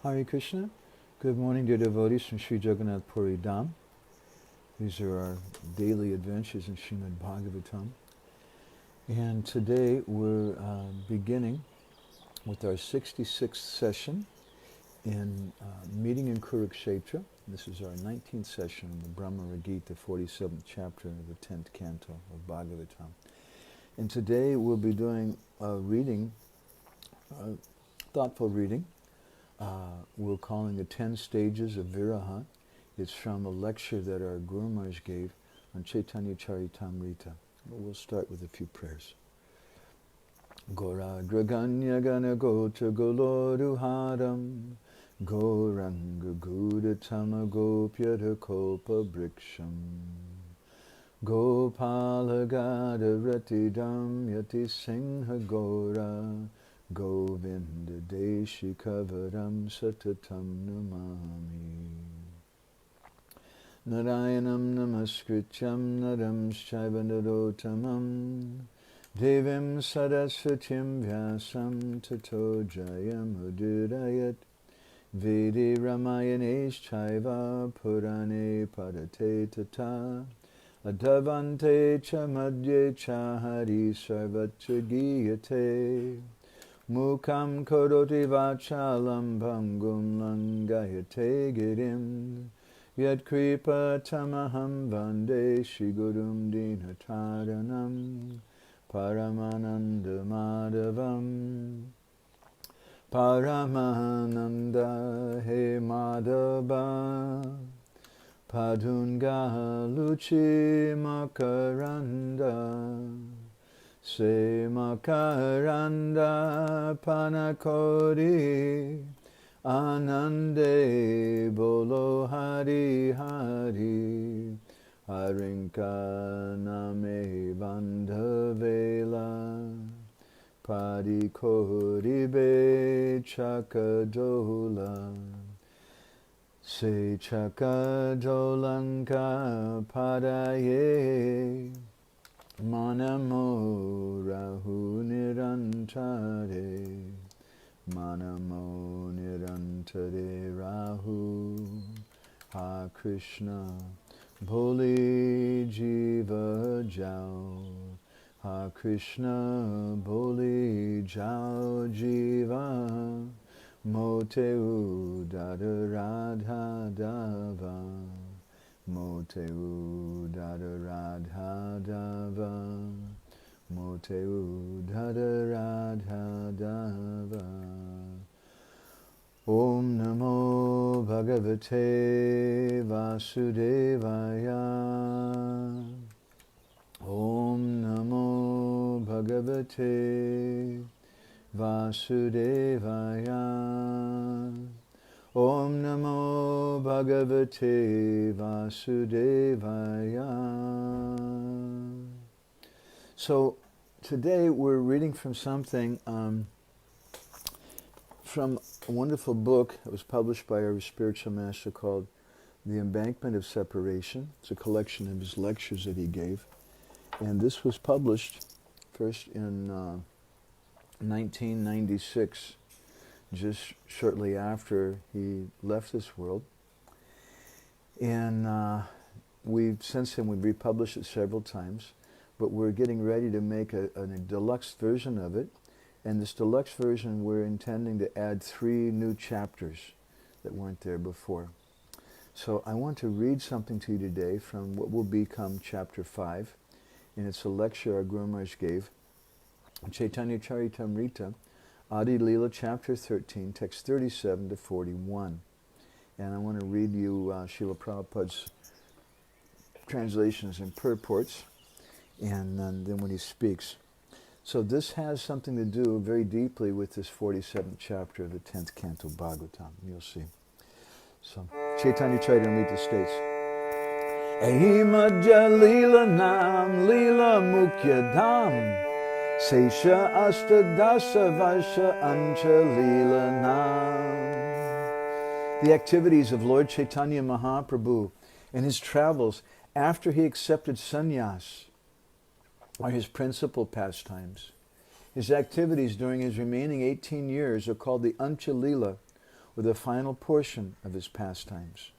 Hare Krishna. Good morning, dear devotees from Sri 𝗏𝗵𝗲 𝗧𝗵𝗵𝗀𝗀. These are our daily adventures in Srimad Bhagavatam. And today we're beginning with our 66th session in meeting in Kurukshetra. This is our 19th session in the Bhramara-gita, 47th chapter of the 10th canto of Bhagavatam. And today we'll be doing a reading, thoughtful reading. We're calling the 10 stages of viraha. It's from a lecture that our Guru Maharaj gave on 𝗧𝗵𝗲 We'll start with a few prayers. Gaura-līlā gana gota goloruharam Gauranga gudatama gopyata kolpa briksham Gopala gada ratidam yati singha gora Govinda 𝗧𝗵𝗵 satatam namami Narayanam namaskrityam naram shaiva narotamam Devim saraswatim vyasam tato jayam udurayat Vedi ramayanesh chaiva purane padate tata Adavante cha madhye cha hari sarvatra giyate Mukam karoti vachalam bhangum langayate girim Yat kripa tamaham vande shigurum dinataranam Paramananda madhavam Paramananda he madhava Padunga luchi makaranda Se makaranda panakori Anande bolo hari hari Harinka name bandhavela Padikori be chakadola Se chakadolanka padaye Manamo rahu nirantare Manamo nirantare rahu Ha Krishna Boli jiva jao Ha Krishna Boli jao jiva Moteu dada radha dava Moteu dada radha dava Moteu dada radha dava Om Namo Bhagavate Vasudevaya Om Namo Bhagavate Vasudevaya Om Namo Bhagavate Vasudevaya. So today we're reading from something from a wonderful book that was published by our spiritual master called The Embankment of Separation. It's a collection of his lectures that he gave. And this was published first in 1996, just shortly after he left this world. And since then we've republished it several times, but we're getting ready to make a deluxe version of it. And this deluxe version, we're intending to add 3 new chapters that weren't there before. So I want to read something to you today from what will become chapter 5. And it's a lecture our Guru Maharaj gave, 𝗧𝗵𝗲 𝗧𝗵𝗵𝗀 chapter 13, text 37 to 41. And I want to read you Srila Prabhupada's translations and purports, and then when he speaks. So this has something to do very deeply with this 47th chapter of the 10th canto Bhagavatam. You'll see. So Chaitanya Charitamrita states, Ahimajja lila nam lila mukya dham Sesha astadasa varsha ancha lila nam. The activities of Lord Chaitanya Mahaprabhu in his travels after he accepted sannyas are his principal pastimes. His activities during his remaining 18 years are called the 𝗪𝗪, or the final portion of his pastimes.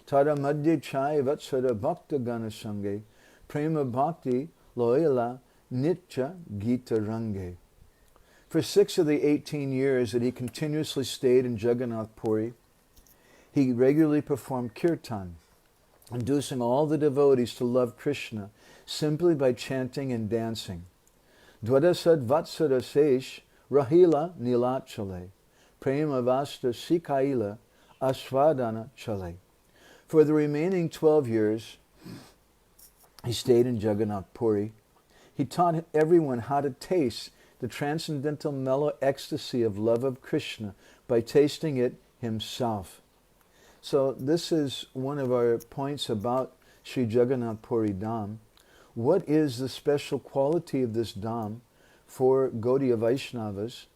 Tada madhya chai vatsara bhakta gana sange, prema bhakti 𝗧𝗵𝗶 nitya gita range. For 6 of the 18 years that he continuously stayed in Jagannath Puri, he regularly performed kirtan, inducing all the devotees to love Krishna simply by chanting and dancing. 𝗧𝗵𝗶 𝗧𝗵𝗶 𝗧𝗵 prema vasta 𝗧𝗵𝗲 𝗧𝗵𝗲. For the remaining 12 years, he stayed in Jagannath Puri. He taught everyone how to taste the transcendental mellow ecstasy of love of Krishna by tasting it himself. So this is one of our points about Sri Jagannath Puri Dham. What is the special quality of this Dham for Gaudiya Vaishnavas?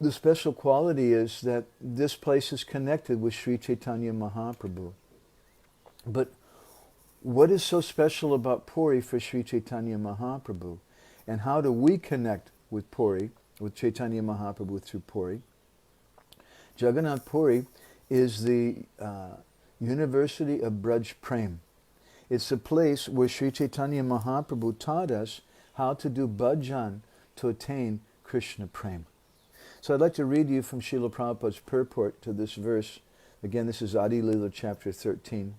The special quality is that this place is connected with Sri Chaitanya Mahaprabhu. But what is so special about Puri for Sri Chaitanya Mahaprabhu? And how do we connect with Puri, with Chaitanya Mahaprabhu through Puri? Jagannath Puri is the University of Braj Prem. It's a place where Sri Chaitanya Mahaprabhu taught us how to do bhajan to attain Krishna Prem. So I'd like to read you from Srila Prabhupada's purport to this verse. Again, this is 𝗧𝗵𝗏 chapter 13.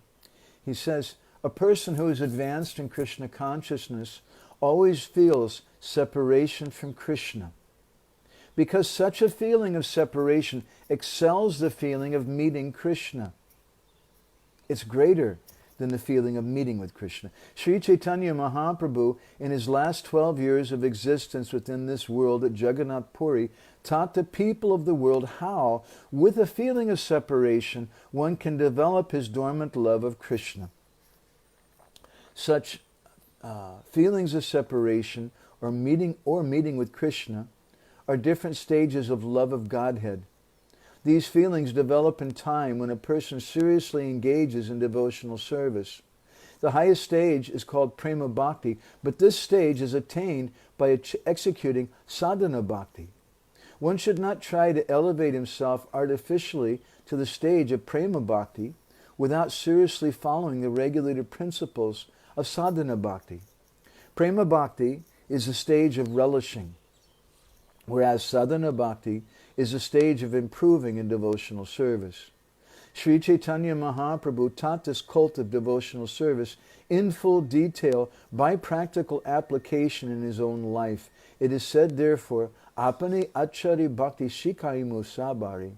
He says, a person who is advanced in Krishna consciousness always feels separation from Krishna, because such a feeling of separation excels the feeling of meeting Krishna. It's greater than the feeling of meeting with Krishna. Sri Chaitanya Mahaprabhu, in his last 12 years of existence within this world at Jagannath Puri, taught the people of the world how, with a feeling of separation, one can develop his dormant love of Krishna. Such feelings of separation or meeting with Krishna are different stages of love of Godhead. These feelings develop in time when a person seriously engages in devotional service. The highest stage is called prema bhakti, but this stage is attained by executing sadhana bhakti. One should not try to elevate himself artificially to the stage of prema bhakti without seriously following the regulated principles of sadhana bhakti. Prema bhakti is a stage of relishing, whereas sadhana bhakti is a stage of improving in devotional service. Sri Chaitanya Mahaprabhu taught this cult of devotional service in full detail by practical application in his own life. It is said, therefore, apane achari bhakti 𝗧𝗵𝗶 sabari.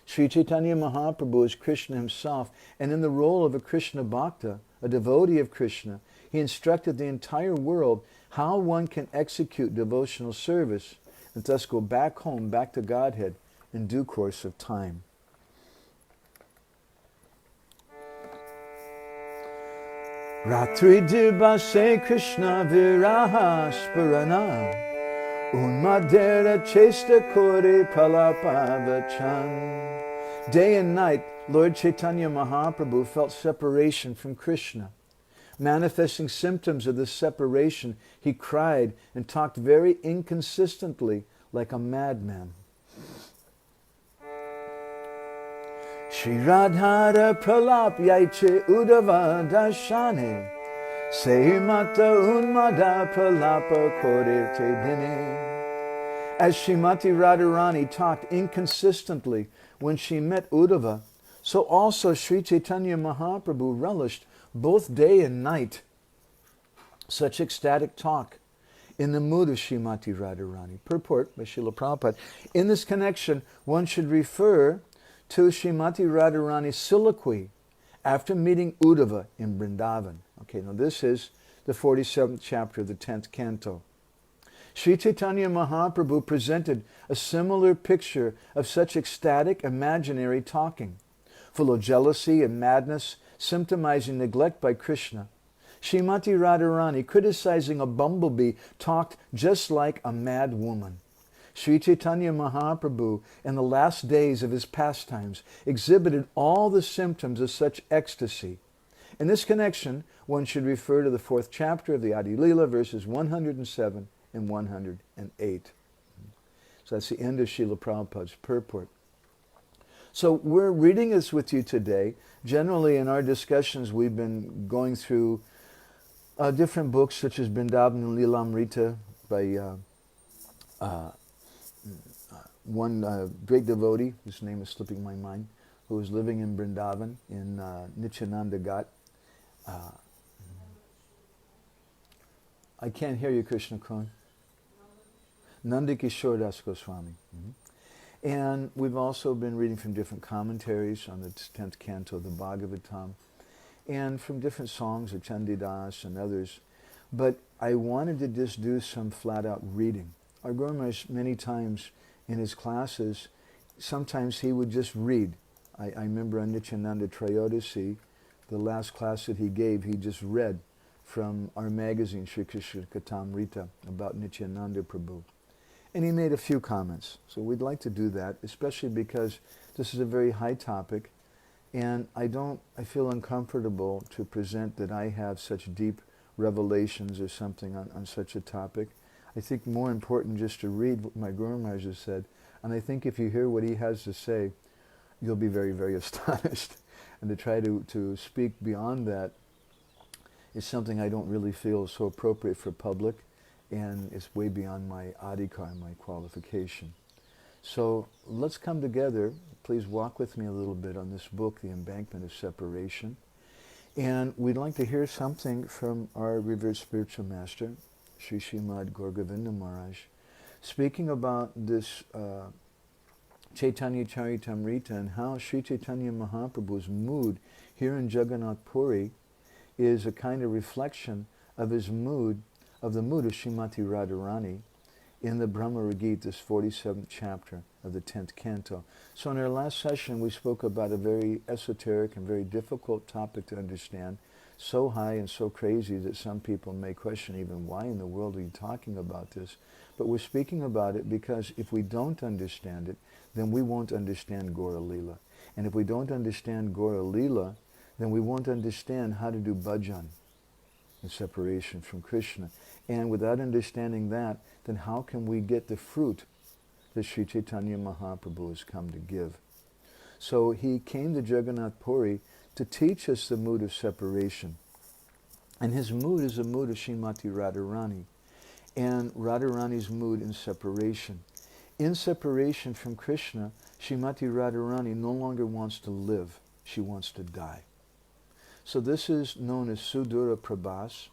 Sri Chaitanya Mahaprabhu is Krishna himself, and in the role of a Krishna Bhakta, a devotee of Krishna, he instructed the entire world how one can execute devotional service and thus go back home, back to Godhead, in due course of time. Ratri Dibase Krishna Viraha Sparana Unmadera Chesta Kore Palapavachan. Day and night, Lord Chaitanya Mahaprabhu felt separation from Krishna. Manifesting symptoms of this separation, he cried and talked very inconsistently like a madman. Shri Radhara Pralap Yaiche Uddhava Darshane Se Mata Unmada Pralapa Korite Dine. As Srimati Radharani talked inconsistently when she met Uddhava, so also Sri Chaitanya Mahaprabhu relished both day and night such ecstatic talk in the mood of Srimati Radharani. Purport by Srila Prabhupada. In this connection, one should refer to Srimati Radharani's soliloquy after meeting Uddhava in Vrindavan. Okay, now this is the 47th chapter of the 10th canto. Sri Chaitanya Mahaprabhu presented a similar picture of such ecstatic imaginary talking, full of jealousy and madness, symptomizing neglect by Krishna. Srimati Radharani, criticizing a bumblebee, talked just like a mad woman. Sri Chaitanya Mahaprabhu, in the last days of his pastimes, exhibited all the symptoms of such ecstasy. In this connection, one should refer to the 4th chapter of the 𝗧𝗵𝗏, verses 107 and 108. So that's the end of Srila Prabhupada's purport. So we're reading this with you today. Generally in our discussions we've been going through different books such as 𝗏𝗵𝗲 by one great devotee, whose name is slipping my mind, who was living in Vrindavan in 𝗏𝗵𝗲 I can't hear you, Krishna Kron. Nandakishore Das Goswami. And we've also been reading from different commentaries on the 10th canto of the Bhagavatam, and from different songs of Chandidas and others. But I wanted to just do some flat-out reading. Our Guru Maharaj, many times in his classes, sometimes he would just read. I remember on Nityananda Trayodasi, the last class that he gave, he just read from our magazine, Sri Kurukshetra, about Nityananda Prabhu. And he made a few comments. So we'd like to do that, especially because this is a very high topic, and I feel uncomfortable to present that I have such deep revelations or something on such a topic. I think more important just to read what my Guru Maharaj has said, and I think if you hear what he has to say, you'll be very, very astonished. And to try to speak beyond that is something I don't really feel so appropriate for public, and it's way beyond my adhikar, my qualification. So let's come together. Please walk with me a little bit on this book, The Embankment of Separation. And we'd like to hear something from our revered spiritual master, Sri Srimad Govinda Maharaj, speaking about this Chaitanya Charitamrita and how Sri Chaitanya Mahaprabhu's mood here in Jagannath Puri is a kind of reflection of his mood, of the mood of Srimati Radharani in the Bhramara-gita, this 47th chapter of the 10th canto. So in our last session we spoke about a very esoteric and very difficult topic to understand, so high and so crazy that some people may question even why in the world are you talking about this? But we're speaking about it because if we don't understand it, then we won't understand gaura-līlā. And if we don't understand gaura-līlā, then we won't understand how to do bhajan, in separation from Krishna. And without understanding that, then how can we get the fruit that Sri Chaitanya Mahaprabhu has come to give? So he came to Jagannath Puri to teach us the mood of separation. And his mood is the mood of Srimati Radharani, and Radharani's mood in separation. In separation from Krishna, Srimati Radharani no longer wants to live, she wants to die. So this is known as 𝗧𝗵𝗵,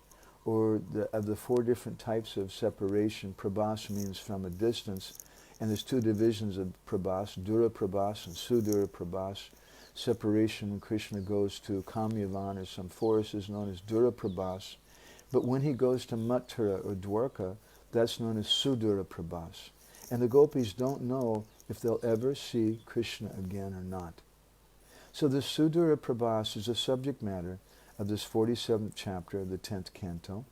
or of the four different types of separation. Prabhas means from a distance, and there's two divisions of prabhas, dura-prabhas and 𝗧𝗵𝗵. Separation when Krishna goes to Kamyavan or some forest is known as dura-prabhas, but when he goes to Mathura or Dwarka, that's known as 𝗧𝗵𝗵. And the gopis don't know if they'll ever see Krishna again or not. So this 𝗧𝗵𝗵 is the subject matter of this 47th chapter of the 10th canto.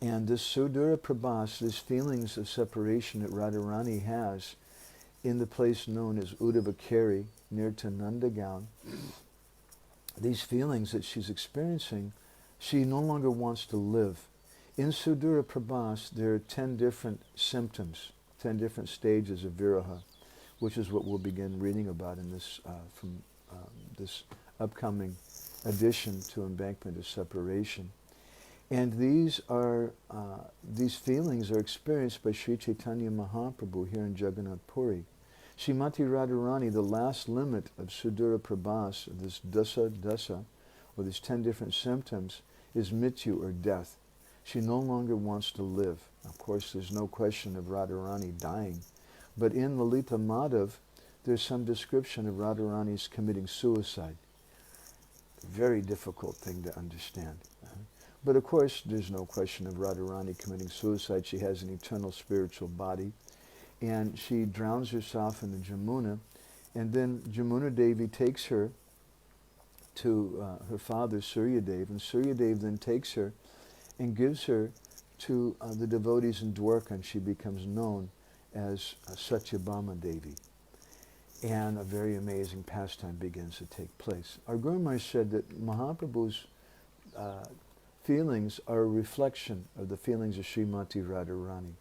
And this 𝗧𝗵𝗵, these feelings of separation that Radharani has in the place known as Uddhava-Keri, near to Nandagaon, these feelings that she's experiencing, she no longer wants to live. In 𝗧𝗵𝗵, there are 10 different symptoms, 10 different stages of viraha, which is what we'll begin reading about in this from this upcoming addition to Embankment of Separation. And these feelings are experienced by Sri Chaitanya Mahaprabhu here in Jagannath Puri. Srimati Radharani, the last limit of 𝗧𝗵𝗵, this dasa, or these 10 different symptoms, is mrityu, or death. She no longer wants to live. Of course, there's no question of Radharani dying. But in Lalita Madhav, there's some description of Radharani's committing suicide. Very difficult thing to understand. But of course, there's no question of Radharani committing suicide. She has an eternal spiritual body. And she drowns herself in the Jamuna. And then Jamuna Devi takes her to her father, Suryadev. And Suryadev then takes her and gives her to the devotees in Dwarka, and she becomes known as Satyabhama Devi. And a very amazing pastime begins to take place. Our Guru Maharaj said that Mahaprabhu's feelings are a reflection of the feelings of Srimati Radharani.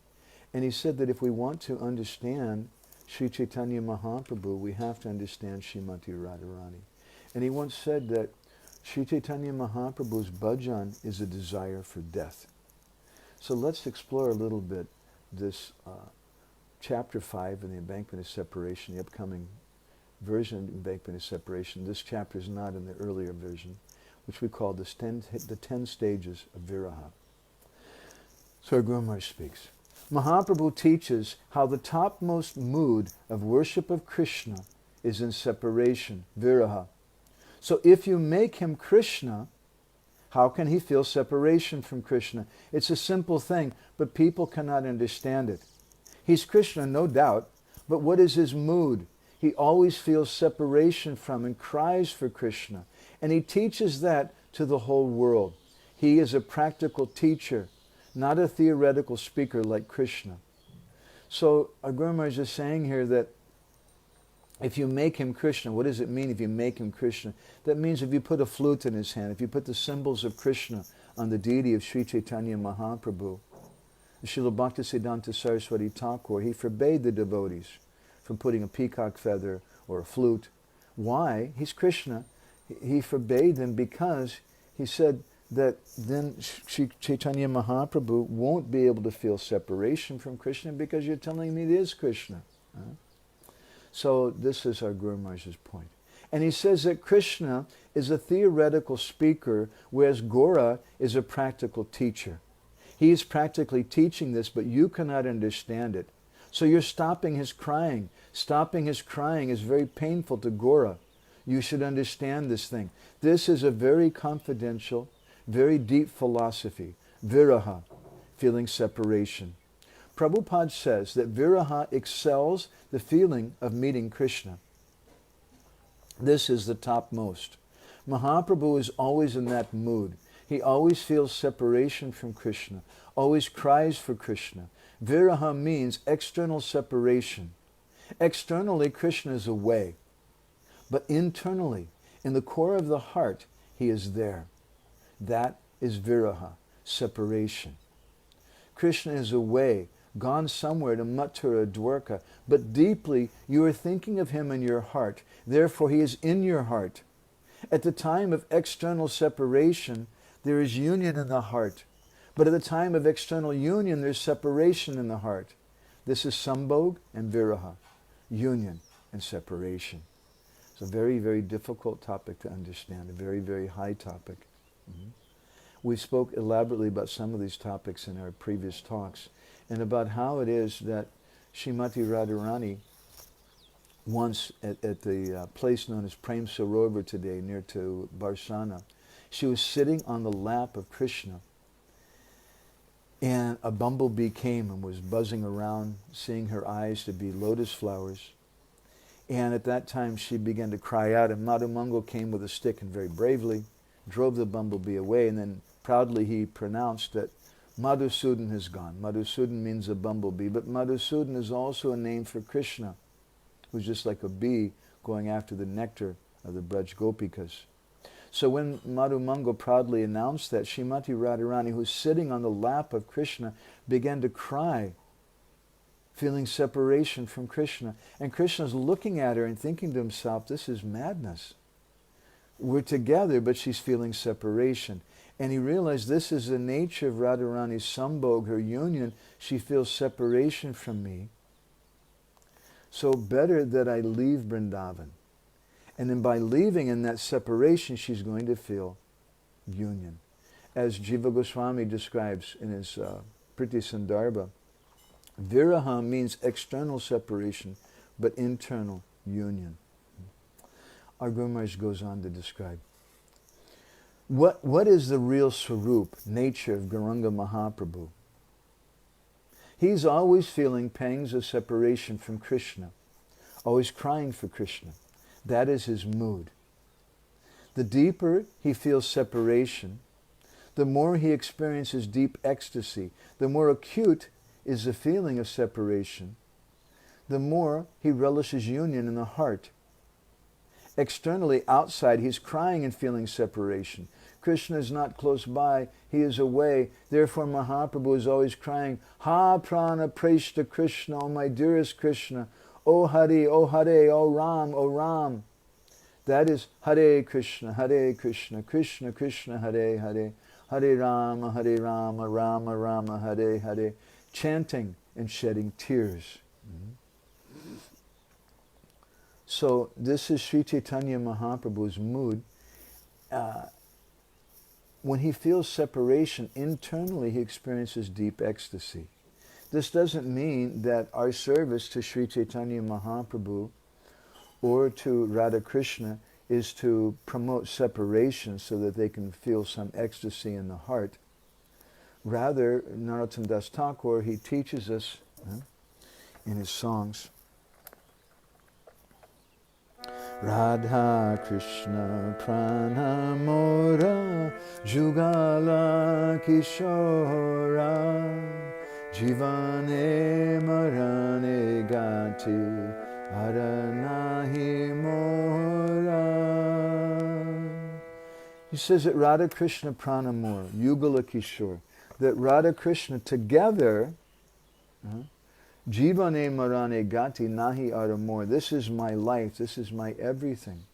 And he said that if we want to understand Sri Chaitanya Mahaprabhu, we have to understand Srimati Radharani. And he once said that Sri Chaitanya Mahaprabhu's bhajan is a desire for death. So let's explore a little bit this chapter 5 in the Embankment of Separation, the upcoming version of the Embankment of Separation. This chapter is not in the earlier version, which we call the 10 stages of viraha. So our Guru Maharaj speaks. Mahaprabhu teaches how the topmost mood of worship of Krishna is in separation, viraha. So if you make him Krishna, how can he feel separation from Krishna? It's a simple thing, but people cannot understand it. He's Krishna, no doubt, but what is his mood? He always feels separation from and cries for Krishna. And he teaches that to the whole world. He is a practical teacher, not a theoretical speaker like Krishna. So our Guru Maharaj is saying here that if you make him Krishna, what does it mean if you make him Krishna? That means if you put a flute in his hand, if you put the symbols of Krishna on the deity of Sri Chaitanya Mahaprabhu, Srila Bhaktisiddhanta Saraswati Thakur, he forbade the devotees from putting a peacock feather or a flute. Why? He's Krishna. He forbade them because he said that then Sri Chaitanya Mahaprabhu won't be able to feel separation from Krishna because you're telling me it is Krishna. So this is our Guru Maharaj's point. And he says that Krishna is a theoretical speaker, whereas Goura is a practical teacher. He is practically teaching this, but you cannot understand it. So you're stopping his crying. Stopping his crying is very painful to Goura. You should understand this thing. This is a very confidential, very deep philosophy. Viraha, feeling separation. Prabhupada says that viraha excels the feeling of meeting Krishna. This is the topmost. Mahaprabhu is always in that mood. He always feels separation from Krishna, always cries for Krishna. Viraha means external separation. Externally, Krishna is away. But internally, in the core of the heart, he is there. That is viraha, separation. Krishna is away, gone somewhere to Mathura, Dwarka, but deeply you are thinking of him in your heart. Therefore, he is in your heart. At the time of external separation, there is union in the heart. But at the time of external union, there's separation in the heart. This is sambhog and viraha, union and separation. It's a very, very difficult topic to understand, a very, very high topic. We spoke elaborately about some of these topics in our previous talks, and about how it is that Srimati Radharani, once at the place known as Prem Sarovar today, near to Barsana, she was sitting on the lap of Krishna, and a bumblebee came and was buzzing around, seeing her eyes to be lotus flowers. And at that time she began to cry out, and 𝗏𝗏 came with a stick and very bravely drove the bumblebee away, and then proudly he pronounced that Madhusudan has gone. Madhusudan means a bumblebee, but Madhusudan is also a name for Krishna, who's just like a bee going after the nectar of the Braj Gopikas. So when 𝗏𝗏 proudly announced that, Srimati Radharani, who's sitting on the lap of Krishna, began to cry, feeling separation from Krishna. And Krishna's looking at her and thinking to himself, this is madness. We're together, but she's feeling separation. And he realized this is the nature of Radharani's sambhog, her union. She feels separation from me. So better that I leave Vrindavan. And then by leaving in that separation, she's going to feel union. As Jiva Goswami describes in his Priti Sandarbha, viraha means external separation, but internal union. Our Guru Maharaj goes on to describe what is the real swarup, nature of Gauranga Mahaprabhu. He's always feeling pangs of separation from Krishna, always crying for Krishna. That is his mood. The deeper he feels separation, the more he experiences deep ecstasy, the more acute is the feeling of separation, the more he relishes union in the heart. Externally, outside, he's crying and feeling separation. Krishna is not close by, he is away. Therefore, Mahaprabhu is always crying, Ha prana preshta Krishna, oh my dearest Krishna, O Hari, O Hare, O Ram, O Ram. That is Hare Krishna, Krishna Krishna, Hare Hare, Hare Rama, Rama Rama, Hare Hare, chanting and shedding tears. So this is Sri Chaitanya Mahaprabhu's mood. When he feels separation, internally he experiences deep ecstasy. This doesn't mean that our service to Sri Chaitanya Mahaprabhu or to Radha Krishna is to promote separation so that they can feel some ecstasy in the heart. Rather, Narottam Das Thakur, he teaches us in his songs, Radha Krishna Pranamora Jugala Kishora Jivane Marane Gati Aranahi Mora. He says that Radha Krishna Pranamora, Yugala Kishore, that Radha Krishna together, Jivane Marane Gati Nahi Aramor. This is my life, this is my everything.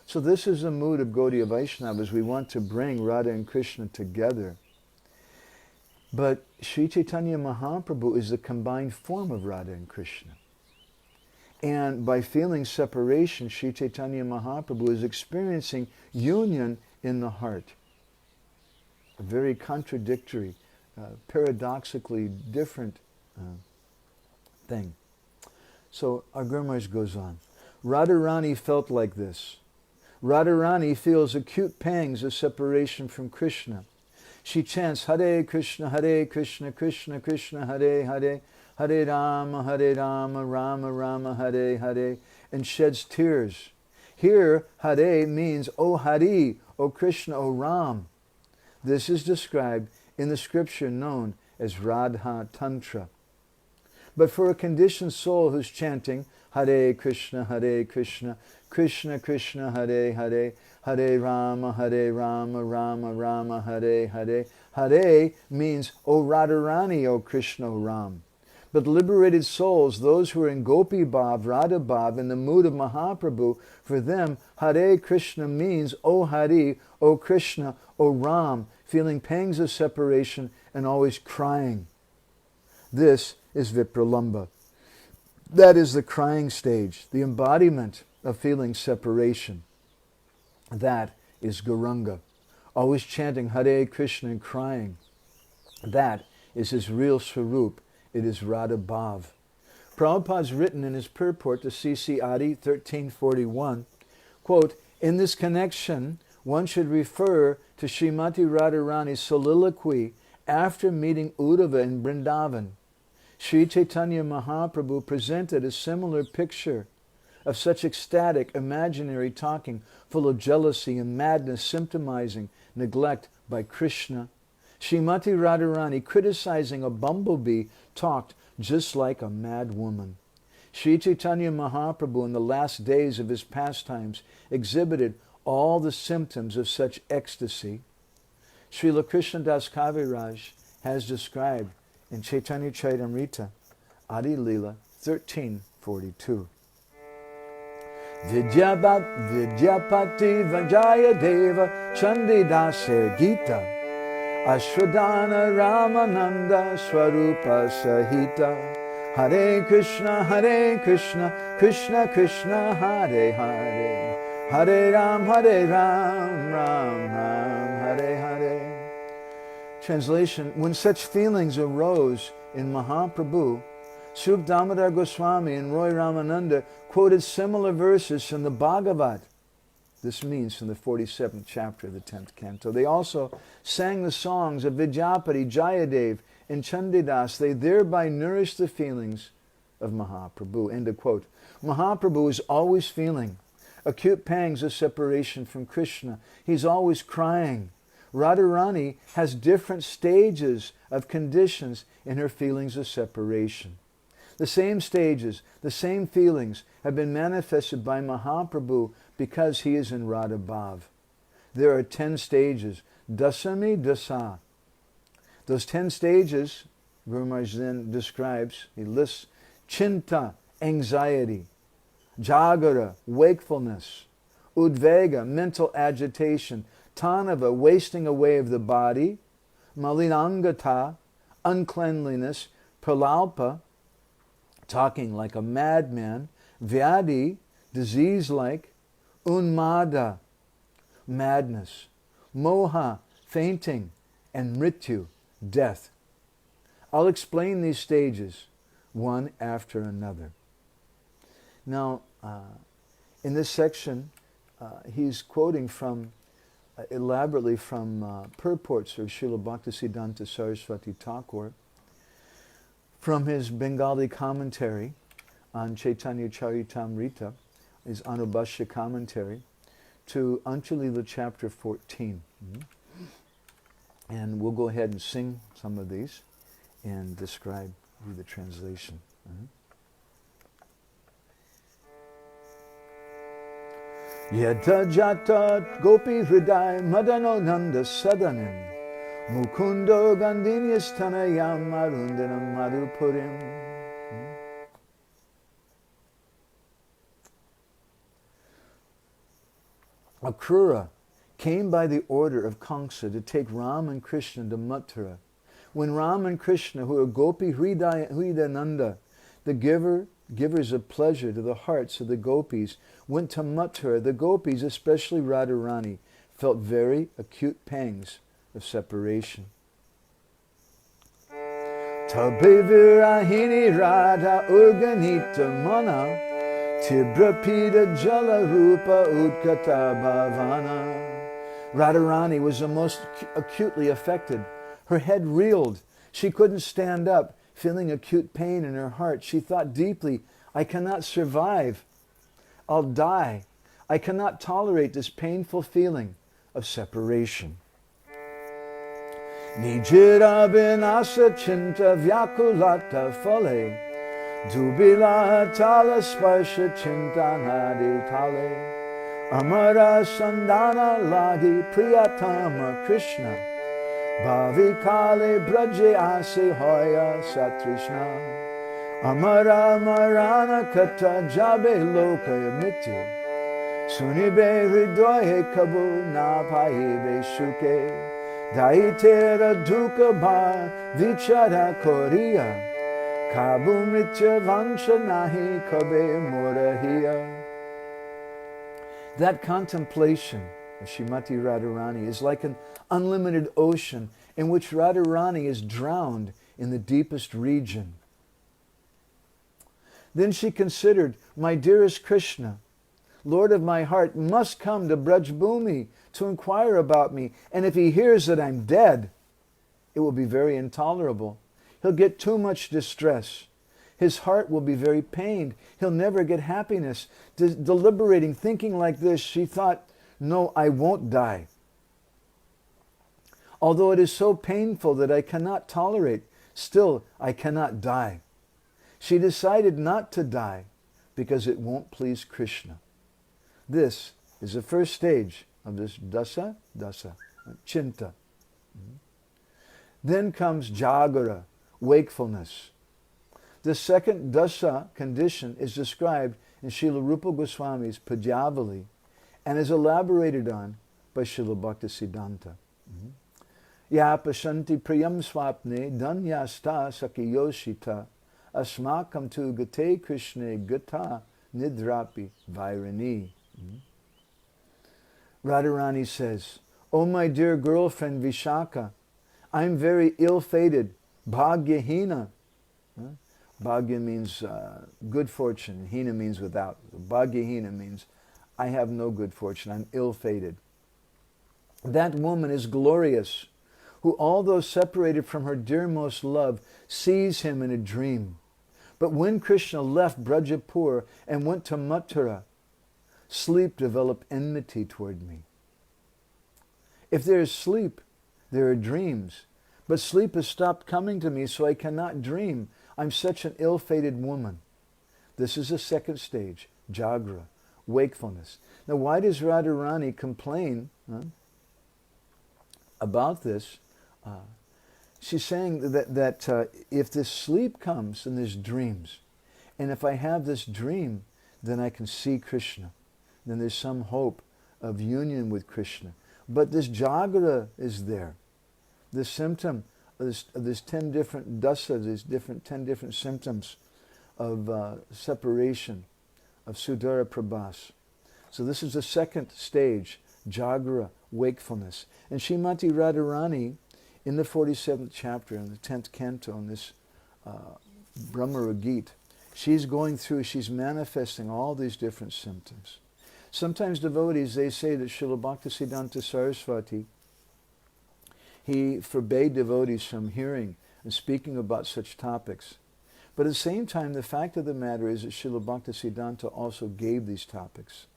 So this is the mood of Gaudiya Vaishnavas. We want to bring Radha and Krishna together. But Sri Chaitanya Mahaprabhu is the combined form of Radha and Krishna. And by feeling separation, Sri Chaitanya Mahaprabhu is experiencing union in the heart. A very contradictory, paradoxically different thing. So our Guru Maharaj goes on. Radharani felt like this. Radharani feels acute pangs of separation from Krishna. She chants Hare Krishna, Krishna Krishna, Hare Hare, Hare Rama, Rama Rama, Hare Hare, and sheds tears. Here, Hare means O Hari, O Krishna, O Ram. This is described in the scripture known as Radha Tantra. But for a conditioned soul who's chanting Hare Krishna, Krishna Krishna, Hare Hare, Hare Rama, Rama Rama, Hare Hare. Hare means O Radharani, O Krishna, O Ram. But liberated souls, those who are in Gopi Bhav, Radha Bhav, in the mood of Mahaprabhu, for them, Hare Krishna means O Hari, O Krishna, O Ram, feeling pangs of separation and always crying. This is Vipralambha. That is the crying stage, the embodiment of feeling separation. That is Gauranga, always chanting Hare Krishna and crying. That is his real Swarup. It is Radha Bhav. Prabhupada's written in his purport to C.C. Adi 1341, quote, in this connection, one should refer to Srimati Radharani's soliloquy after meeting Uddhava in Vrindavan. Sri Chaitanya Mahaprabhu presented a similar picture of such ecstatic, imaginary talking, full of jealousy and madness, symptomizing neglect by Krishna. Srimati Radharani, criticizing a bumblebee, talked just like a mad woman. Sri Chaitanya Mahaprabhu, in the last days of his pastimes, exhibited all the symptoms of such ecstasy. Srila Krishnadas Kaviraj has described in Chaitanya Charitamrita, Adi Lila 1342. Vidyapati Vajaya Deva Chandidasa Gita Ashwadhana Ramananda Swarupa Sahita Hare Krishna, Krishna Krishna, Hare Hare, Hare Ram, Ram Ram, Hare Hare. Translation, when such feelings arose in Mahaprabhu, Srup Damodar Goswami and Roy Ramananda quoted similar verses from the Bhagavad. This means from the 47th chapter of the 10th canto. They also sang the songs of Vidyapati, Jayadev, and Chandidas. They thereby nourished the feelings of Mahaprabhu. End of quote. Mahaprabhu is always feeling acute pangs of separation from Krishna. He's always crying. Radharani has different stages of conditions in her feelings of separation. The same stages, the same feelings have been manifested by Mahaprabhu because he is in Radha Bhav. There are 10 stages, dasami dasa. Those 10 stages, Guru Maharaj then describes, he lists Chinta, anxiety. Jagara, wakefulness. Udvega, mental agitation. Tanava, wasting away of the body. Malinangata, uncleanliness. Pralalpa, talking like a madman. Vyadi, disease-like. Unmada, madness. Moha, fainting. And mrityu, death. I'll explain these stages one after another. Now, in this section, he's quoting from, elaborately from purports of Srila Bhaktisiddhanta Saraswati Thakur from his Bengali commentary on Chaitanya Charitamrita, his Anubhashya commentary, to 𝗪𝗏 chapter 14. And we'll go ahead and sing some of these and describe the translation. Yata jata gopi hriday madano nanda sadanim mukundo gandhinyasthanayam marundanam madhupurim. Akrura came by the order of Kṛṣṇa to take Ram and Krishna to Mathura. When Ram and Krishna, who are Gopi Hridayananda, the givers of pleasure to the hearts of the gopis, went to Mathura, the gopis, especially Radharani, felt very acute pangs of separation. Tabe virahini radha urganita mana tibrapida jala rupa udkata bhavana. Radharani was the most acutely affected. Her head reeled. She couldn't stand up, feeling acute pain in her heart. She thought deeply, I cannot survive. I'll die. I cannot tolerate this painful feeling of separation. Nijira binasa chinta vyakulata phale dubila tala sparsha chinta nadi tale amara sandana lagi priyatama Krishna bhavikale braje ase hoya satrishna amara marana kata jabe lokaya mrityu sunibe hridoye kabu na paibe shuke daitera duka bha vichara koriya kabu mritya vansha nahi kabe morahiya. That contemplation of Srimati Radharani is like an unlimited ocean in which Radharani is drowned in the deepest region. Then she considered, my dearest Krishna, Lord of my heart, must come to Braj Bhumi to inquire about me, and if he hears that I'm dead, it will be very intolerable. He'll get too much distress. His heart will be very pained. He'll never get happiness. Deliberating, thinking like this, she thought, no, I won't die. Although it is so painful that I cannot tolerate, still I cannot die. She decided not to die because it won't please Krishna. This is the first stage of this dasa, chinta. Then comes jagara, wakefulness. The second dasa condition is described in Srila Rupa Goswami's Padyavali and is elaborated on by Srila Bhaktisiddhanta. Ya pashanti priyam swapne danyasta sakiyoshita asmakam tu gate krishne gata nidrapi vairani. Radharani says, oh my dear girlfriend Vishaka, I'm very ill-fated, bhagyahina. Bhagya means good fortune, hina means without. Bhagyahina means I have no good fortune, I'm ill-fated. That woman is glorious, who although separated from her dearmost love, sees him in a dream. But when Krishna left Brajapur and went to Mathura, sleep developed enmity toward me. If there is sleep, there are dreams. But sleep has stopped coming to me, so I cannot dream. I'm such an ill-fated woman. This is the second stage, jagra, wakefulness. Now why does Radharani complain about this? She's saying that if this sleep comes and there's dreams, And if I have this dream, then I can see Krishna. Then there's some hope of union with Krishna. But this Jagra is there. This symptom of this 10 different dasas, these 10 different symptoms of separation, of Sudara Prabhas. So this is the second stage, Jagra, wakefulness. And Srimati Radharani, in the 47th chapter, in the 10th canto, in this Bhramara-gita, she's going through, she's manifesting all these different symptoms. Sometimes devotees, they say that Srila Bhaktisiddhanta Saraswati, he forbade devotees from hearing and speaking about such topics. But at the same time, the fact of the matter is that Srila Bhaktisiddhanta also gave these topics.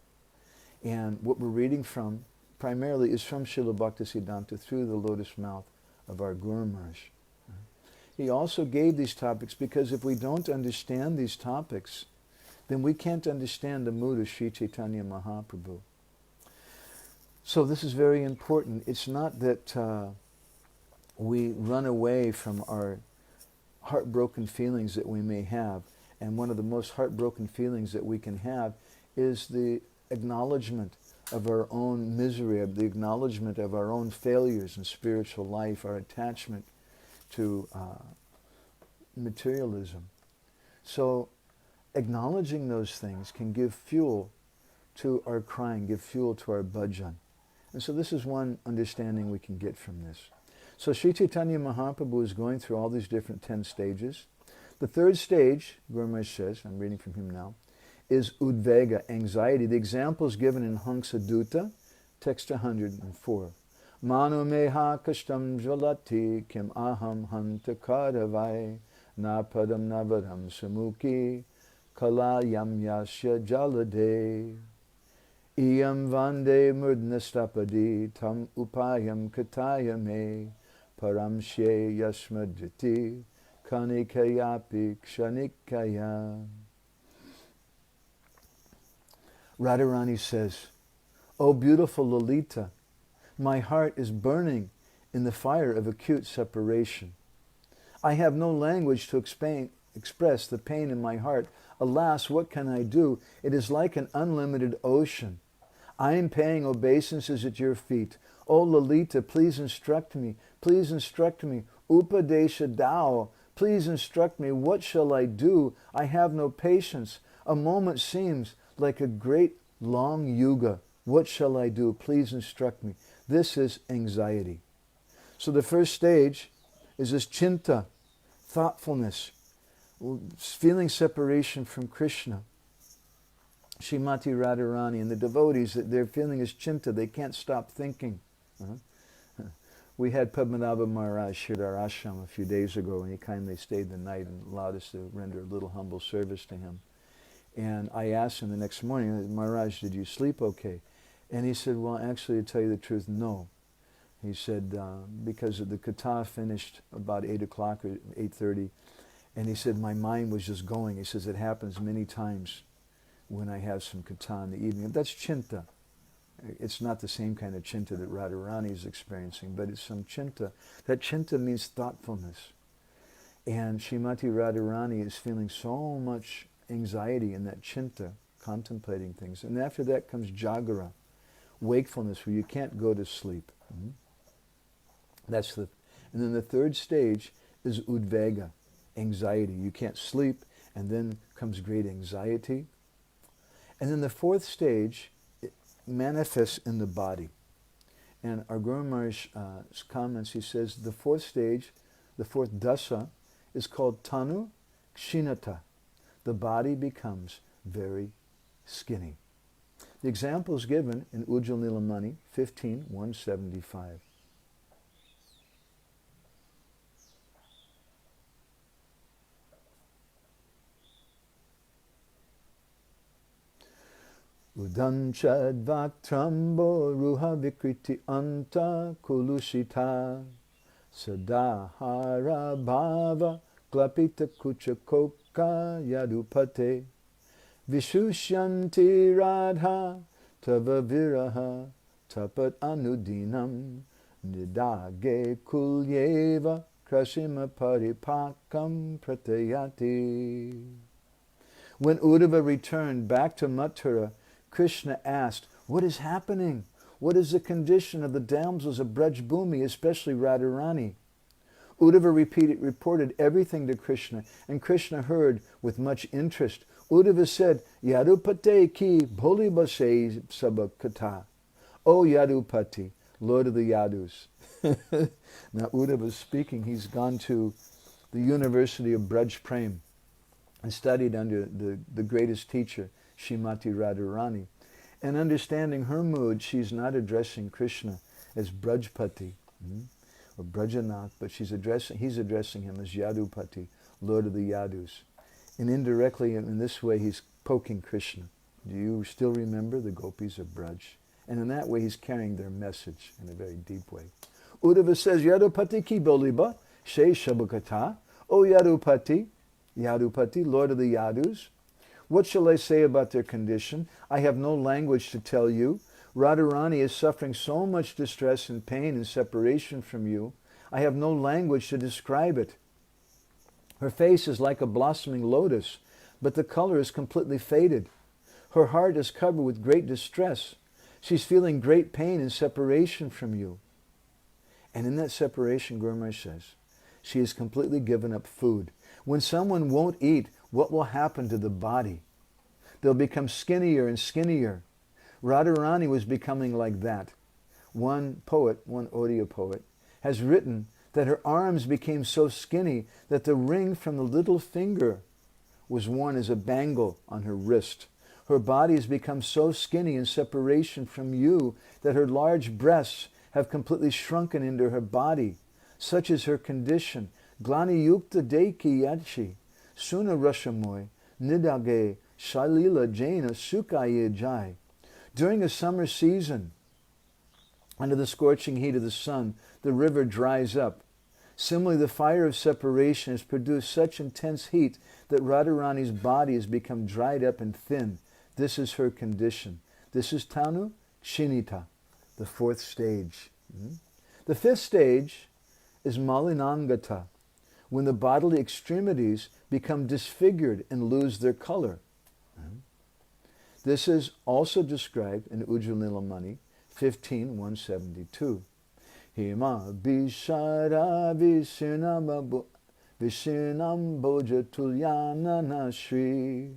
And what we're reading from, primarily, is from Srila Bhaktisiddhanta through the lotus mouth of our Guru Maharaj. He also gave these topics because if we don't understand these topics, then we can't understand the mood of Sri Chaitanya Mahaprabhu. So this is very important. It's not that we run away from our heartbroken feelings that we may have. And one of the most heartbroken feelings that we can have is the acknowledgement of our own misery, of the acknowledgement of our own failures in spiritual life, our attachment to materialism. So acknowledging those things can give fuel to our crying, give fuel to our bhajan. And so this is one understanding we can get from this. So Sri Chaitanya Mahaprabhu is going through all these different 10 stages. The third stage, Guru Maharaj says, I'm reading from him now, is udvega, anxiety. The example is given in Hansadutta, text 104. Mano meha kashtam jvalati kim aham hanta karavai na padam navaram samukhi kala yam yasya jalade iyam vande murdnastapadi tam upayam kataya me paramshe yasmadriti kanikayapi kshanikaya. Radharani says, "O beautiful Lalita, my heart is burning in the fire of acute separation. I have no language to express the pain in my heart. Alas, what can I do? It is like an unlimited ocean. I am paying obeisances at your feet. O Lalita, please instruct me. Please instruct me. Upadesha Dao, please instruct me. What shall I do? I have no patience. A moment seems like a great long yuga. What shall I do? Please instruct me." This is anxiety. So the first stage is this chinta, thoughtfulness, feeling separation from Krishna. Srimati Radharani and the devotees, their feeling is chinta. They can't stop thinking. We had Padmanabha Maharaj here at our ashram a few days ago, and he kindly stayed the night and allowed us to render a little humble service to him. And I asked him the next morning, "Maharaj, did you sleep okay?" And he said, "Well, actually, to tell you the truth, no." He said, because the katha finished about 8 o'clock or 8:30, and he said, my mind was just going. He says, it happens many times when I have some katha in the evening. That's chinta. It's not the same kind of chinta that Radharani is experiencing, but it's some chinta. That chinta means thoughtfulness. And Srimati Radharani is feeling so much anxiety in that chinta, contemplating things. And after that comes jagara, wakefulness, where you can't go to sleep. And then the third stage is udvega, anxiety. You can't sleep, and then comes great anxiety. And then the fourth stage, it manifests in the body. And our Guru Maharaj's comments, he says, the fourth stage, the fourth dasa, is called tanu kshinata. The body becomes very skinny. The example is given in Ujjwal Nilamani 15:175. Udanchad vaktrambo ruha vikriti anta kulushita sadahara bhava klapita kuchakoka yadupate Vishushyanti radha tava viraha tapat anudinam nidage kulyeva krāṣṇa-līlā pratayati. When Uddhava returned back to Mathura, Krishna asked, "What is happening? What is the condition of the damsels of Braj Bhumi, especially Radharani?" Uddhava reported everything to Krishna, and Krishna heard with much interest. Uddhava said, "Yadupate ki 𝗏𝗶𝗵 𝗧𝗵 O Yadupati, Lord of the Yadus." Now Uddhava is speaking. He's gone to the University of Braj Prem and studied under the greatest teacher, Srimati Radharani. And understanding her mood, she's not addressing Krishna as Brajpati or Brajanath, but he's addressing him as Yadupati, Lord of the Yadus. And indirectly, in this way, he's poking Krishna. Do you still remember the gopis of Braj? And in that way, he's carrying their message in a very deep way. Uddhava says, "Yadupati ki 𝗏𝗶𝗵 𝗧𝗵 O Yadupati, Yadupati, Lord of the Yadus, what shall I say about their condition? I have no language to tell you. Radharani is suffering so much distress and pain and separation from you. I have no language to describe it. Her face is like a blossoming lotus, but the color is completely faded. Her heart is covered with great distress. She's feeling great pain and separation from you." And in that separation, Guru Maharaj says, she has completely given up food. When someone won't eat, what will happen to the body? They'll become skinnier and skinnier. Radharani was becoming like that. One poet, one audio poet, has written that her arms became so skinny that the ring from the little finger was worn as a bangle on her wrist. Her body has become so skinny in separation from you that her large breasts have completely shrunken into her body. Such is her condition. Glani yukta deki yadshi, suna rashamoy, nidage, shalila jaina sukaye jai. During a summer season, under the scorching heat of the sun, the river dries up. Similarly, the fire of separation has produced such intense heat that Radharani's body has become dried up and thin. This is her condition. This is Tanu Kshinita, the fourth stage. The fifth stage is Malinangata, when the bodily extremities become disfigured and lose their color. This is also described in Ujjvala 15:172. 𝗏𝗵𝗶 𝗏𝗵𝗶 Shri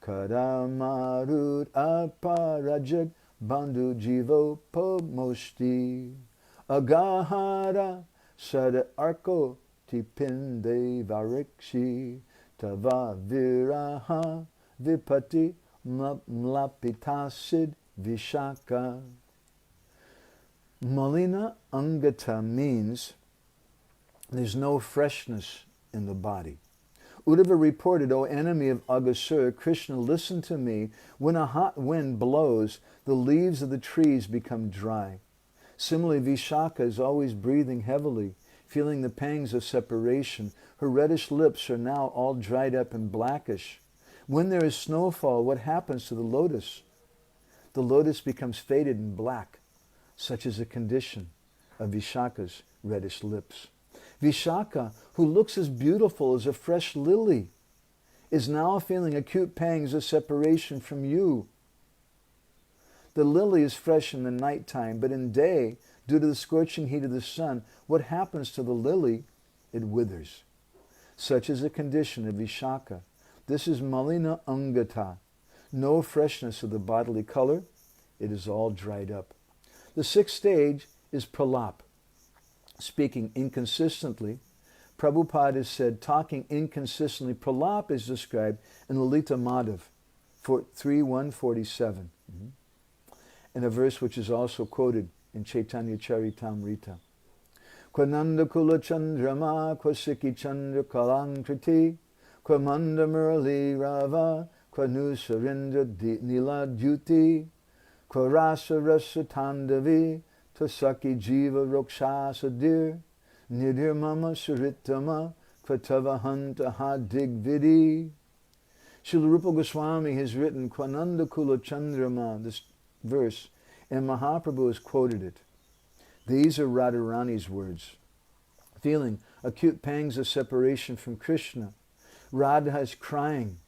Karamarut Aparajak Bandhu Jivo Pomoshti Agahara Sada Arko Tipinde Varikshi Tava Viraha Vipati Mlapitasid Vishaka. Malina Angata means there's no freshness in the body. Uddhava reported, "O enemy of Aghasura, Krishna, listen to me. When a hot wind blows, the leaves of the trees become dry." Similarly, Vishaka is always breathing heavily, feeling the pangs of separation. Her reddish lips are now all dried up and blackish. When there is snowfall, what happens to the lotus? The lotus becomes faded and black. Such is the condition of Vishaka's reddish lips. Vishaka, who looks as beautiful as a fresh lily, is now feeling acute pangs of separation from you. The lily is fresh in the nighttime, but in day, due to the scorching heat of the sun, what happens to the lily? It withers. Such is the condition of Vishaka. This is Malina Angata. No freshness of the bodily color. It is all dried up. The sixth stage is Pralap, speaking inconsistently. Prabhupada has said, talking inconsistently. Pralap is described in Lalita Madhav 3.147, in a verse which is also quoted in Chaitanya Charitamrita. Kwananda Kula Chandrama Kwasiki Chandra Kalankriti Kwamanda Murali Rava Kwanusarindra Nila Dhyuti Kwarasa Rasa Tandavi Tasaki Jiva Rokshasadir Nidir Mama Suritama Kvatavahanta Hadigvidi. Srila Rupa Goswami has written Kwananda Kula Chandrama, this verse, and Mahaprabhu has quoted it. These are Radharani's words. Feeling acute pangs of separation from Krishna, Radha is crying.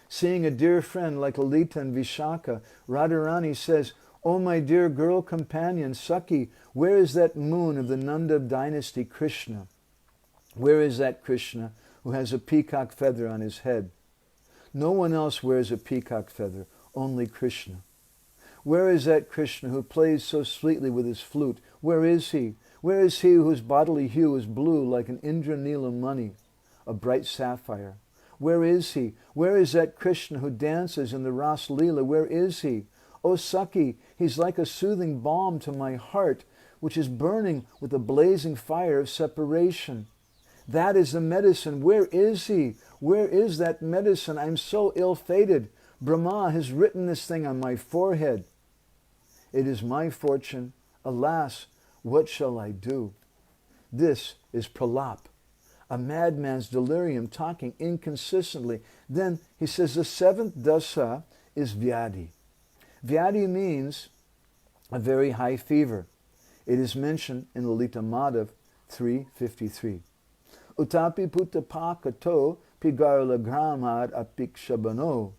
Seeing a dear friend like Lalita and Vishaka, Radharani says, "Oh, my dear girl companion, Sakhi, where is that moon of the Nanda dynasty, Krishna? Where is that Krishna who has a peacock feather on his head? No one else wears a peacock feather, only Krishna. Where is that Krishna who plays so sweetly with his flute? Where is he? Where is he whose bodily hue is blue like an Indra-Nila mani, a bright sapphire? Where is he? Where is that Krishna who dances in the 𝗓𝗃-līlā? Where is he? Oh, Sakhi, he's like a soothing balm to my heart, which is burning with the blazing fire of separation. That is the medicine. Where is he? Where is that medicine? I'm so ill-fated. Brahma has written this thing on my forehead. It is my fortune. Alas, what shall I do?" This is pralap, a madman's delirium, talking inconsistently. Then he says the seventh dasa is vyadi. Vyadi means a very high fever. It is mentioned in Lalita Madhav 3:53. Utapi puta pakato pigarla gramad apikṣabano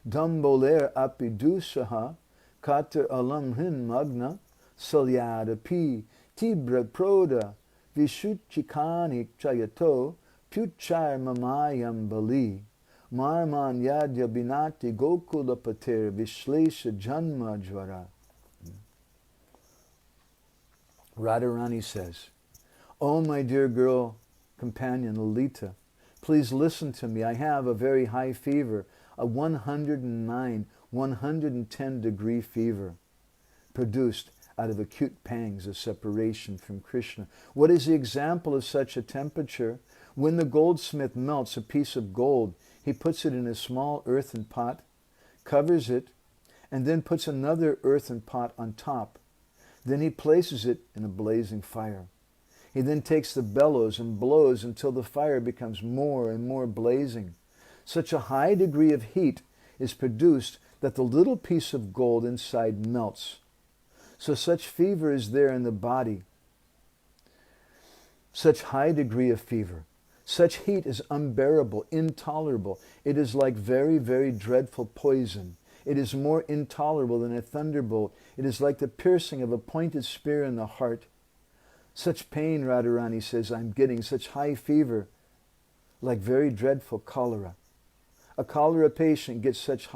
damboler apidusaha katar alamhin magna salyadapi tibra proda vishuchikani chayato 𝗓𝗵𝗵 𝗧𝗵𝗶 marman yadya binati gokula pater vishlesha janma jvara. Radharani says, "Oh, my dear girl companion Lalita, please listen to me. I have a very high fever, a 109, 110 degree fever, produced out of acute pangs of separation from Krishna." What is the example of such a temperature? When the goldsmith melts a piece of gold, he puts it in a small earthen pot, covers it, and then puts another earthen pot on top. Then he places it in a blazing fire. He then takes the bellows and blows until the fire becomes more and more blazing. Such a high degree of heat is produced that the little piece of gold inside melts. So such fever is there in the body. Such high degree of fever. Such heat is unbearable, intolerable. It is like very, very dreadful poison. It is more intolerable than a thunderbolt. It is like the piercing of a pointed spear in the heart. Such pain, Radharani says, I'm getting such high fever, like very dreadful cholera. A cholera patient gets such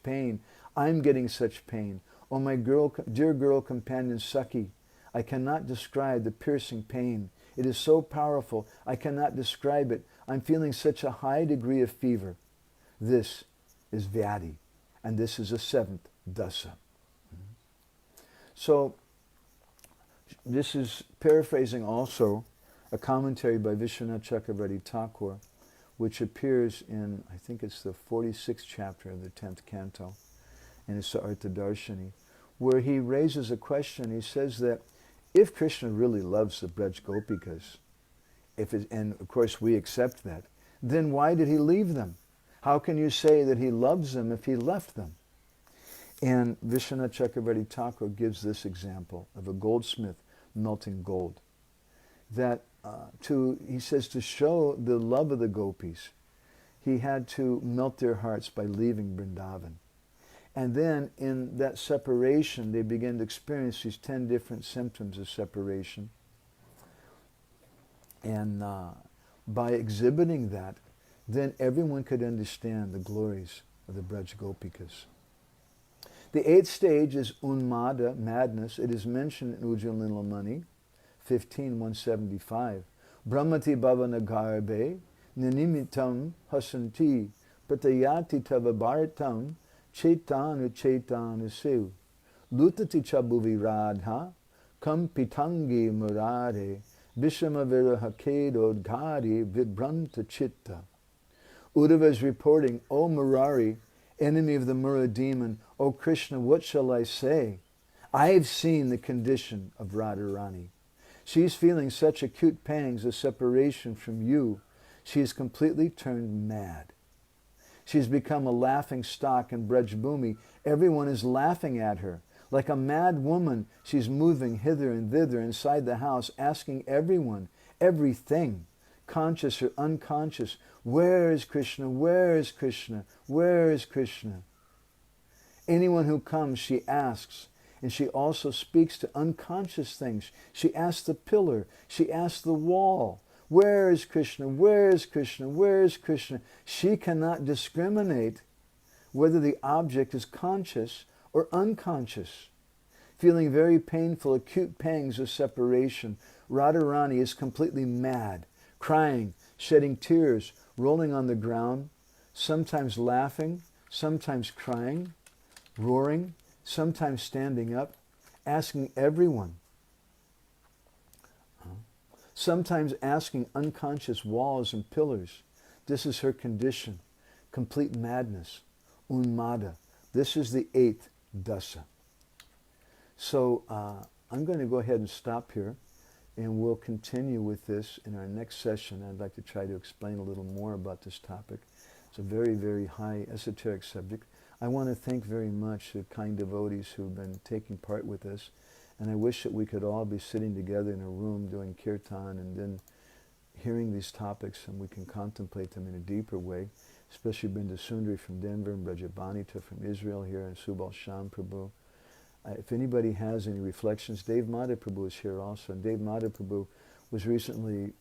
pain. I'm getting such pain. Oh, my dear girl companion Sakhi, I cannot describe the piercing pain. It is so powerful, I cannot describe it. I'm feeling such a high degree of fever. This is vyadi, and this is a seventh dasa. So, this is paraphrasing also a commentary by Vishwanath Chakravarti Thakur, which appears in, I think it's the 46th chapter of the 10th canto, and it's the Artha-darshini, where he raises a question. He says that if Krishna really loves the Braj Gopikas, and of course we accept that, then why did he leave them? How can you say that he loves them if he left them? And Vishwanath Chakravarti Thakur gives this example of a goldsmith melting gold. That he says to show the love of the gopis, he had to melt their hearts by leaving Vrindavan. And then in that separation, they began to experience these 10 different symptoms of separation. And by exhibiting that, then everyone could understand the glories of the Braj Gopikas. The 8th stage is Unmada, madness. It is mentioned in Ujjavala Mani 15:175. Brahmati bhavana garbe ninimitam hasanti pratayati tava bharatam chetanu chetanu sev lutati chabhuvi radha kam pitangi murare vishama viraha kedodghari vibranta chitta. Uddhava is reporting, O Murari, enemy of the Mura demon, O Krishna, what shall I say? I have seen the condition of Radharani. She is feeling such acute pangs of separation from you. She is completely turned mad. She has become a laughing stock in Braj Bhumi. Everyone is laughing at her. Like a mad woman, she's moving hither and thither inside the house, asking everyone, everything, conscious or unconscious. Where is Krishna? Where is Krishna? Where is Krishna? Anyone who comes, she asks. And she also speaks to unconscious things. She asks the pillar. She asks the wall. Where is Krishna? Where is Krishna? Where is Krishna? She cannot discriminate whether the object is conscious or unconscious. Feeling very painful, acute pangs of separation, Radharani is completely mad, crying, shedding tears, rolling on the ground, sometimes laughing, sometimes crying, roaring, sometimes standing up, asking everyone, sometimes asking unconscious walls and pillars. This is her condition, complete madness, 𝗏𝗵𝗲. This is the 8th dasa. So I'm going to go ahead and stop here, and we'll continue with this in our next session. I'd like to try to explain a little more about this topic. It's a very, very high esoteric subject. I want to thank very much the kind devotees who've been taking part with us, and I wish that we could all be sitting together in a room doing kirtan and then hearing these topics, and we can contemplate them in a deeper way, especially Brinda Sundari from Denver and 𝗏𝗵𝗲 from Israel here, and 𝗧𝗵𝗵𝗵. If anybody has any reflections, 𝗩𝗵𝗵𝗵 is here also, and 𝗩𝗵𝗵𝗵 was recently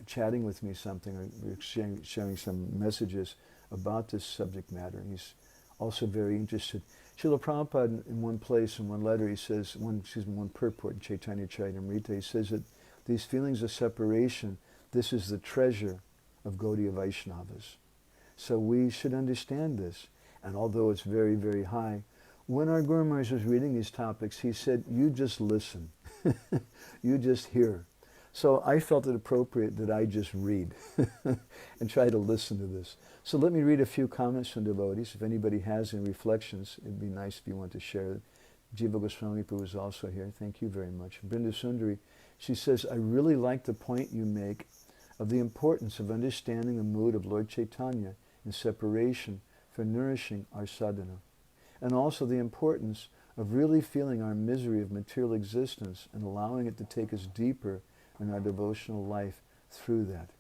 chatting with me something, or sharing some messages about this subject matter. He's also very interested. Srila Prabhupada, in one place, in one letter, he says, one purport in Chaitanya Charitamrita, he says that these feelings of separation, this is the treasure of Gaudiya Vaishnavas. So we should understand this. And although it's very, very high, when our Guru Maharaj was reading these topics, he said, you just listen. You just hear. So I felt it appropriate that I just read and try to listen to this. So let me read a few comments from devotees. If anybody has any reflections, it'd be nice if you want to share it. Jiva Goswami Prabhu is also here. Thank you very much. Brinda Sundari, she says, I really like the point you make of the importance of understanding the mood of Lord Chaitanya in separation for nourishing our sadhana, and also the importance of really feeling our misery of material existence and allowing it to take us deeper in our devotional life through that.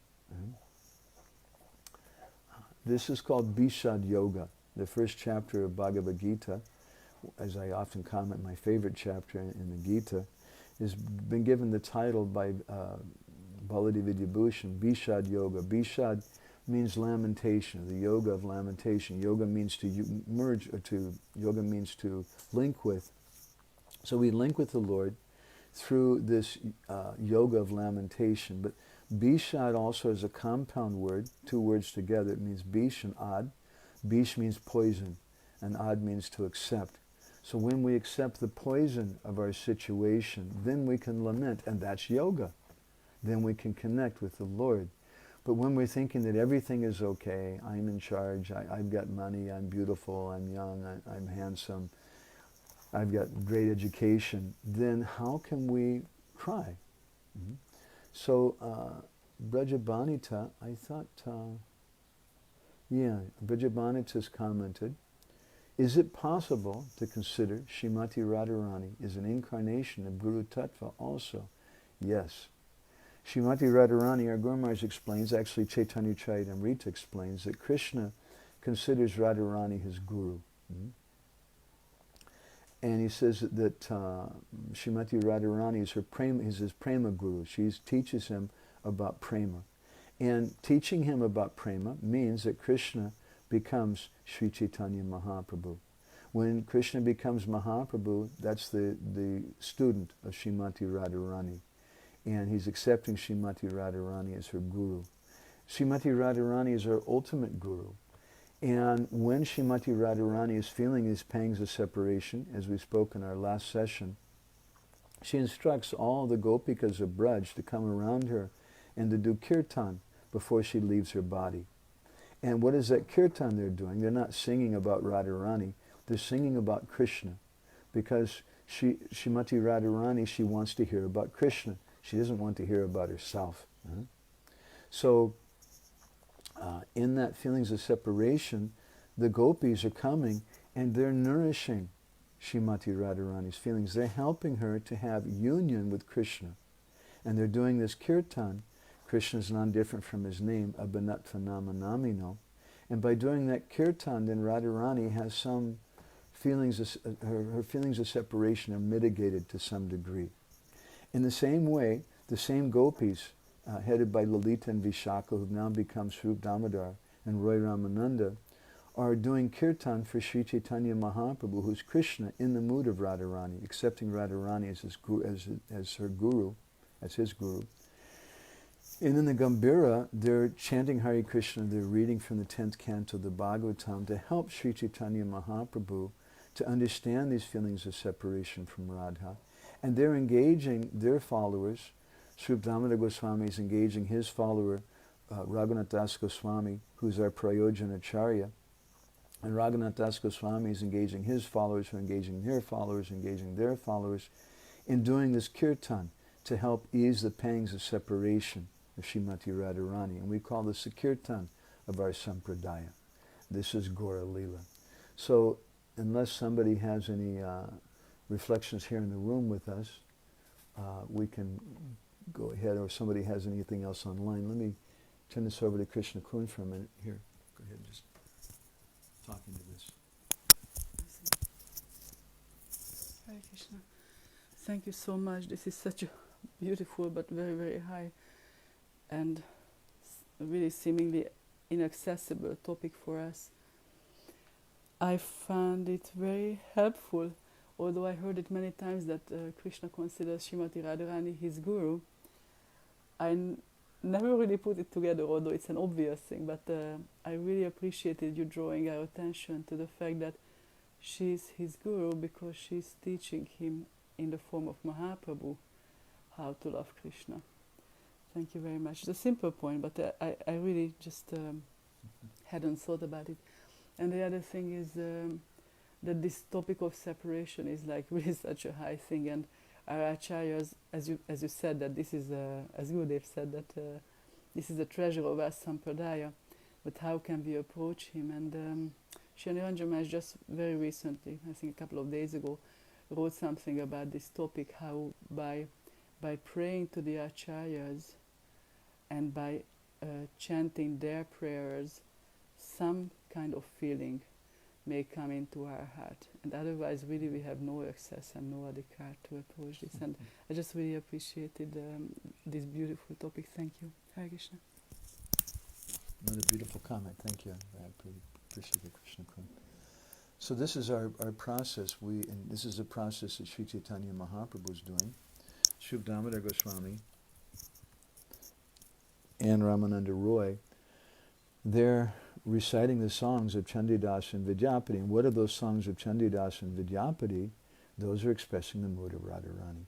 This is called Bishad Yoga, the first chapter of Bhagavad-gita, as I often comment, my favorite chapter in the Gita, has been given the title by Baladev Vidyabhushan, Bishad Yoga. Bishad means lamentation, the yoga of lamentation. Yoga means to merge, or yoga means to link with. So we link with the Lord through this yoga of lamentation. But Bishad also is a compound word, two words together. It means bish and ad. Bish means poison, and ad means to accept. So when we accept the poison of our situation, then we can lament, and that's yoga. Then we can connect with the Lord. But when we're thinking that everything is okay, I'm in charge, I've got money, I'm beautiful, I'm young, I'm handsome, I've got great education, then how can we cry? So 𝗏𝗏𝗏, I thought, 𝗏𝗏𝗏's commented, is it possible to consider Srimati Radharani is an incarnation of Guru Tattva also? Yes. Srimati Radharani, our Guru Maharaj explains, actually Chaitanya Charitamrita explains, that Krishna considers Radharani his Guru. And he says that Srimati Radharani is his prema guru. She teaches him about prema. And teaching him about prema means that Krishna becomes Sri Chaitanya Mahaprabhu. When Krishna becomes Mahaprabhu, that's the student of Srimati Radharani. And he's accepting Srimati Radharani as her guru. Srimati Radharani is our ultimate guru. And when Srimati Radharani is feeling these pangs of separation, as we spoke in our last session, she instructs all the gopikas of Braj to come around her and to do kirtan before she leaves her body. And what is that kirtan they're doing? They're not singing about Radharani, they're singing about Krishna. Because Srimati Radharani, she wants to hear about Krishna. She doesn't want to hear about herself. So, in that feelings of separation, the gopis are coming and they're nourishing Srimati Radharani's feelings. They're helping her to have union with Krishna. And they're doing this kirtan. Krishna is non-different from his name, 𝗏𝗏 namino. And by doing that kirtan, then Radharani has some feelings, her feelings of separation are mitigated to some degree. In the same way, the same gopis, headed by Lalita and Vishaka, who've now become Swarup Damodar and Roy Ramananda, are doing kirtan for Sri Chaitanya Mahaprabhu, who's Krishna in the mood of Radharani, accepting Radharani as his guru, as his guru. And in the Gambhira, they're chanting Hare Krishna, they're reading from the 10th canto of the Bhagavatam to help Sri Chaitanya Mahaprabhu to understand these feelings of separation from Radha. And they're engaging their followers. Swarup Damodar Goswami is engaging his follower, Raghunath Das Goswami, who's our Prayojana Acharya. And Raghunath Das Goswami is engaging his followers, who are engaging their followers, engaging their followers, in doing this kirtan to help ease the pangs of separation of Srimati Radharani. And we call this the kirtan of our sampradaya. This is gaura-līlā. So, unless somebody has any reflections here in the room with us, we can go ahead, or if somebody has anything else online. Let me turn this over to Krishna-Kun for a minute. Here, go ahead and just talk into this. Hare Krishna. Thank you so much. This is such a beautiful but very, very high and really seemingly inaccessible topic for us. I found it very helpful, although I heard it many times that Krishna considers Srimati Radharani his guru. I never really put it together, although it's an obvious thing, but I really appreciated you drawing our attention to the fact that she's his guru because she's teaching him in the form of Mahaprabhu how to love Krishna. Thank you very much. It's a simple point, but I really just hadn't thought about it. And the other thing is that this topic of separation is like really such a high thing, and our acharyas, as you said, that this is as Gurudev said, that this is a treasure of our sampradaya, but how can we approach him? And Sri Niranjan Maharaj just very recently, I think a couple of days ago, wrote something about this topic, how by praying to the acharyas and by chanting their prayers, some kind of feeling may come into our heart, and otherwise really we have no access and no adhikar to approach this. And I just really appreciated this beautiful topic. Thank you. Hare Krishna. Another beautiful comment. Thank you. I appreciate it, Krishna-Kun. So this is our process. And this is a process that Sri Chaitanya Mahaprabhu is doing. Swarup Damodar Goswami and Ramananda Roy, they're reciting the songs of Chandidas and Vidyapati. And what are those songs of Chandidas and Vidyapati? Those are expressing the mood of Radharani.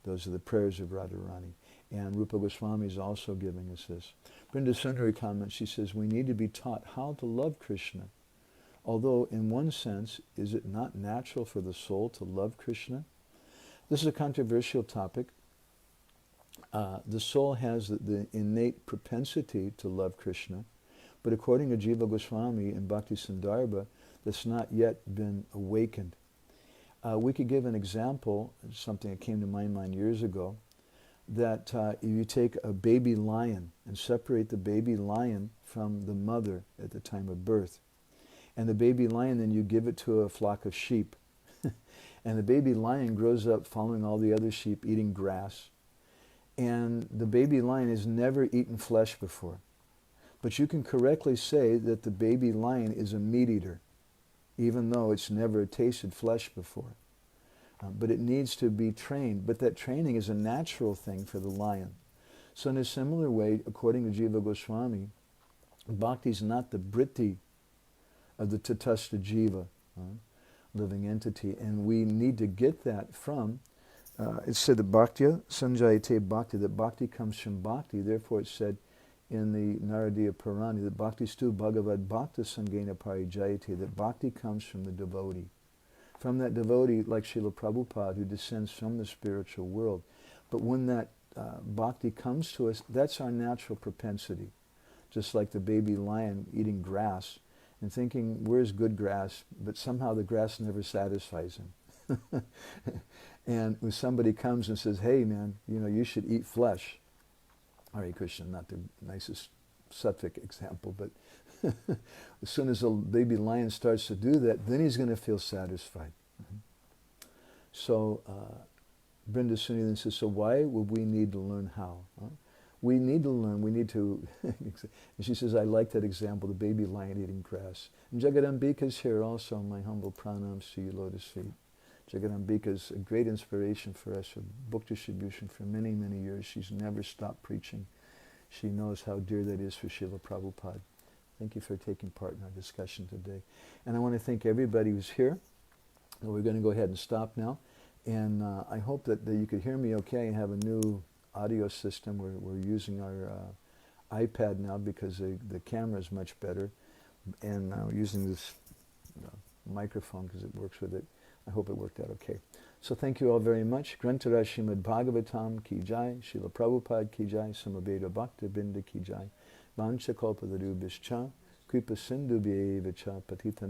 Those are the prayers of Radharani. And Rupa Goswami is also giving us this. Brinda Sundari comments, she says, we need to be taught how to love Krishna. Although, in one sense, is it not natural for the soul to love Krishna? This is a controversial topic. The soul has the innate propensity to love Krishna, but according to Jiva Goswami in Bhakti Sandarbha, that's not yet been awakened. We could give an example, something that came to my mind years ago, that if you take a baby lion and separate the baby lion from the mother at the time of birth, and the baby lion, then you give it to a flock of sheep, and the baby lion grows up following all the other sheep, eating grass, and the baby lion has never eaten flesh before. But you can correctly say that the baby lion is a meat eater, even though it's never tasted flesh before. But it needs to be trained. But that training is a natural thing for the lion. So in a similar way, according to Jiva Goswami, bhakti is not the vritti of the tatastha jiva, living entity. And we need to get that from, it said that bhaktya sanjayate bhakti, that bhakti comes from bhakti. Therefore it said in the Naradiya Purana that bhakti stu bhagavad bhakta sangena parijayate, that bhakti comes from the devotee. From that devotee, like Srila Prabhupada, who descends from the spiritual world. But when that bhakti comes to us, that's our natural propensity. Just like the baby lion eating grass and thinking, where's good grass? But somehow the grass never satisfies him. And when somebody comes and says, hey man, you should eat flesh, Hare Krishna, not the nicest sattvic example, but as soon as a baby lion starts to do that, then he's going to feel satisfied. So Brinda Suni then says, so why would we need to learn how? We need to learn, we need to, and she says, I like that example, the baby lion eating grass. And Jagadambika is here also, my humble pranams to you, lotus feet. Jagadambika is a great inspiration for us, for book distribution for many, many years. She's never stopped preaching. She knows how dear that is for Srila Prabhupada. Thank you for taking part in our discussion today. And I want to thank everybody who's here. We're going to go ahead and stop now. And I hope that you could hear me okay. I have a new audio system. We're using our iPad now because the camera is much better. And we're using this microphone because it works with it. I hope it worked out okay. So thank you all very much. Grantara Srimad Bhagavatam ki jai, Srila Prabhupada ki jai, Samaveda Bhakta Binda ki jai, Vancha Kalpatarubhishcha, Kripa Sindhu Bhyaeva cha Patitana.